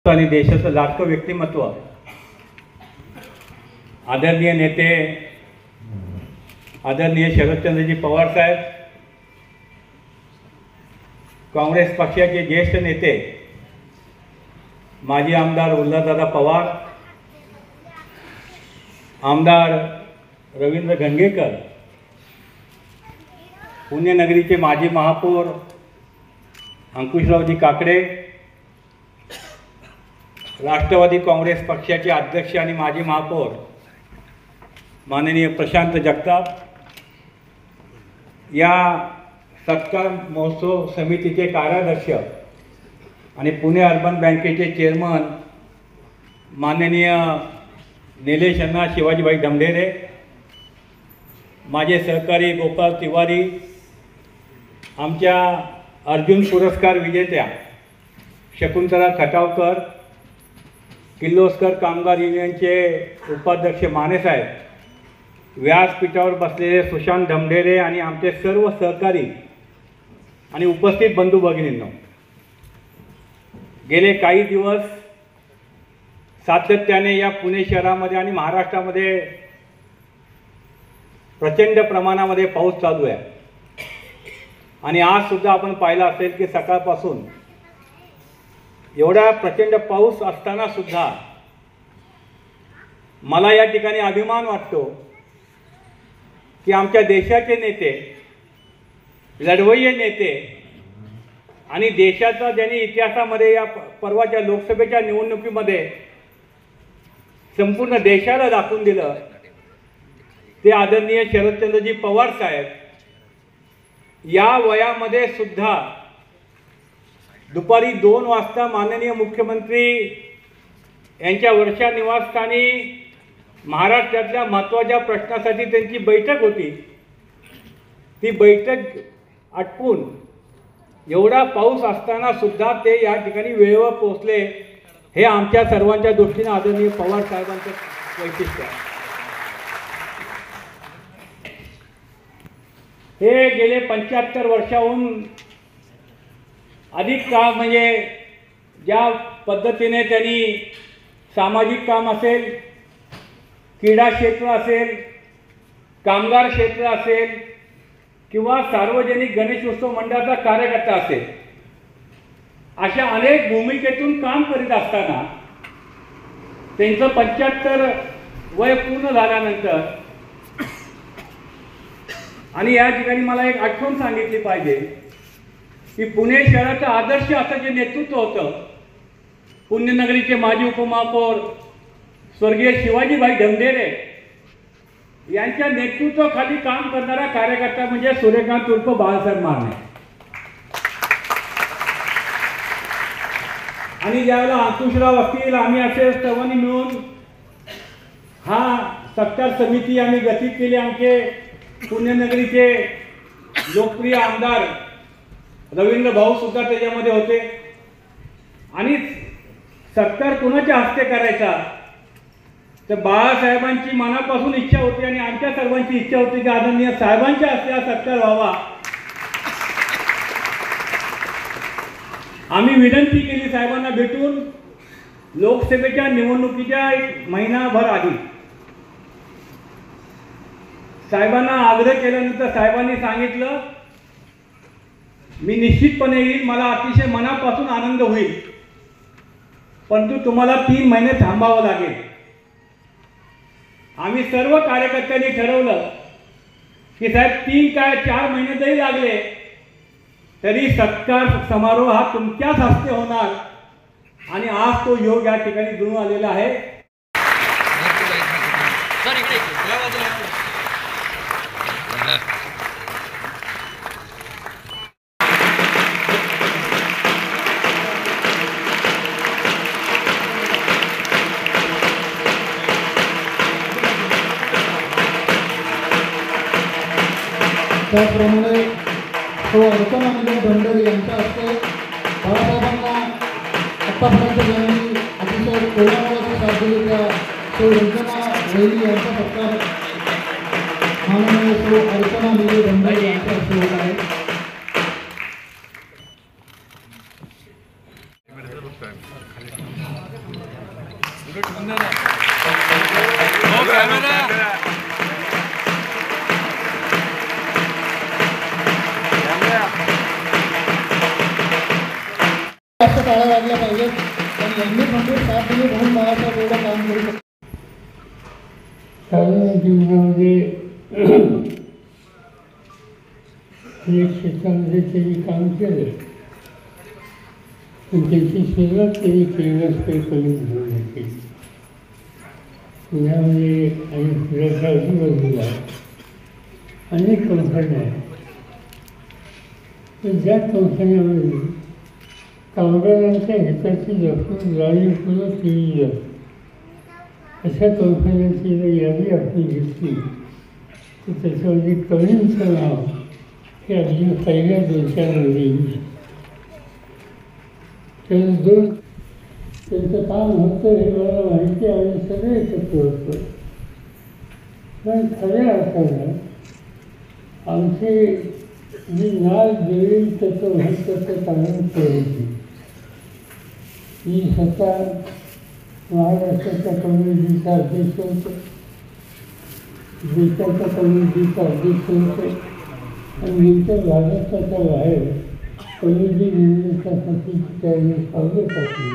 आणि देशाचं लाडकं व्यक्तिमत्व आदरणीय नेते आदरणीय शरदचंद्रजी पवार साहेब, काँग्रेस पक्षाचे ज्येष्ठ नेते माजी आमदार उल्हासदादा पवार, आमदार रवींद्र गंगेकर, पुण्यनगरीचे माजी महापौर अंकुशरावजी काकडे, राष्ट्रवादी काँग्रेस पक्षाचे अध्यक्ष आणि माजी महापौर माननीय प्रशांत जगताप, या सत्कार महोत्सव समितीचे कार्याध्यक्ष आणि पुणे अर्बन बँकेचे चेअरमन माननीय निलेश अण्णा शिवाजीभाई धमढेरे, माझे सहकारी गोपाल तिवारी, आमच्या अर्जुन पुरस्कार विजेत्या शकुंतला खटावकर, किर्लोस्कर कामगार युनियनचे उपाध्यक्ष मानेसाहेब, व्यासपीठावर बसलेले सुशांत धमढेरे आणि आमचे सर्व सहकारी आणि उपस्थित बंधू भगिनींनो, गेले काही दिवस सातत्याने या पुणे शहरामध्ये आणि महाराष्ट्रामध्ये प्रचंड प्रमाणामध्ये पाऊस चालू आहे आणि आज सुद्धा आपण पाहिलं असेल की सकाळपासून एवढा प्रचंड पाऊस असताना सुद्धा मला या ठिकाणी अभिमान वाटतो की आमच्या देशाचे नेते, लढवय्ये नेते आणि देशाचा ज्यांनी इतिहासामध्ये या परवाच्या लोकसभेच्या निवडणुकीमध्ये संपूर्ण देशाला दाखवून दिलं ते आदरणीय शरदचंद्रजी पवार साहेब या वयामध्ये सुद्धा दुपारी 2 वाजता माननीय मुख्यमंत्री यांच्या वर्षा निवासस्थानी महाराष्ट्रातल्या महत्त्वाच्या प्रश्नासाठी त्यांची बैठक होती। ती बैठक आटपून एवढा पाऊस असताना सुद्धा ते या ठिकाणी वेळेवर पोहोचले, हे आमच्या सर्वांच्या दृष्टीने आदरणीय पवार साहेबांचं वैशिष्ट्य आहे। हे गेले 75 वर्षाहून अधिक काळ म्हणजे ज्या पद्धतीने त्यांनी सामाजिक काम असेल, क्रीडा क्षेत्र असेल, कामगार क्षेत्र असेल किंवा सार्वजनिक गणेशोत्सव मंडळाचा कार्यकर्ता असेल, अशा अनेक भूमिकेतून काम करीत असताना त्यांचं 75 वय पूर्ण झाल्यानंतर आणि या ठिकाणी मला एक आठवण सांगितली पाहिजे की पुणे शहराचं आदर्श असं जे नेतृत्व होतं, पुण्यनगरीचे माजी उपमहापौर स्वर्गीय शिवाजीभाई धमढेरे यांच्या नेतृत्वाखाली काम करणारा कार्यकर्ता म्हणजे सूर्यकांत उर्फ बाळासाहेब माने। आणि ज्यावेळेला अंकुशराव असतील, आम्ही असे सर्वांनी मिळून हा सत्कार समिती आम्ही गठीत केली। आमचे पुण्यनगरीचे लोकप्रिय आमदार रवींद्र भाऊ सुद्धा त्याच्यामध्ये होते आणि सत्कार कुणाच्या हस्ते करायचा तर बाळासाहेबांची मनापासून इच्छा होती आणि आमच्या सर्वांची इच्छा होती की आदरणीय साहेबांच्या हस्ते हा सत्कार व्हावा। आम्ही विनंती केली साहेबांना भेटून लोकसभेच्या निवडणुकीच्या 1 महिनाभर आधी साहेबांना आग्रह केल्यानंतर साहेबांनी सांगितलं मी निश्चितपणे येईल, मला अतिशय मनापासून आनंद होईल, परंतु तुम्हाला 3 महिने थांबावं लागेल। आम्ही सर्व कार्यकर्त्यांनी ठरवलं की साहेब 3 काय 4 महिने जरी लागले तरी सत्कार समारोह हा तुमच्याच हस्ते होणार आणि आज तो योग या ठिकाणी जुळून आलेला आहे। त्याप्रमाणे तो अर्चना धमढेरे यांच्या हस्ते बाळासाहेबांना आत्तापर्यंत ज्यांनी अतिशय कोरोनाची साथ दिली त्या तो रंजना वैली यांचा सत्कार माननीय तो अर्चना धमढेरे यांच्या हस्ते होत आहे। जास्त टाळ्या वाजल्या पाहिजेत. पण यांनी मंदिर साफ दिली म्हणून बाळासाहेब एवढं काम करू शकतो. साधारण जीवनामध्ये अनेक क्षेत्रामध्ये त्यांनी काम केलं, पण त्यांची सुरुवात त्यांनी केरळकडे कमी घेऊन केली. पुण्यामध्ये आणि पुण्याच्या आजूबाजूला अनेक कंपन्या आहेत, पण ज्या कंपन्यामध्ये कामगारांच्या हिताची जपून जाणीवपूर्वक केली जाते अशा कंपन्यांची जर यादी आपण घेतली तर त्याच्यामध्ये कवींचं नाव हे अगदी पहिल्या 2-4 मध्ये येऊ शकतं. त्यांचं काम होतं हे मला माहिती आहे आणि सगळे एकत्र होतं. पण खऱ्या अर्थानं आमची जी नाळ देईल त्याचं महत्त्वाचं कारण करायची. मी स्वतः महाराष्ट्राच्या कम्युनिटीचा अध्यक्ष होतो, देशाच्या कम्युनिटीचा अध्यक्ष होतो आणि नंतर महाराष्ट्राच्या बाहेर कम्युनिटी निर्मितीसाठी त्यावेळी पावलं टाकली.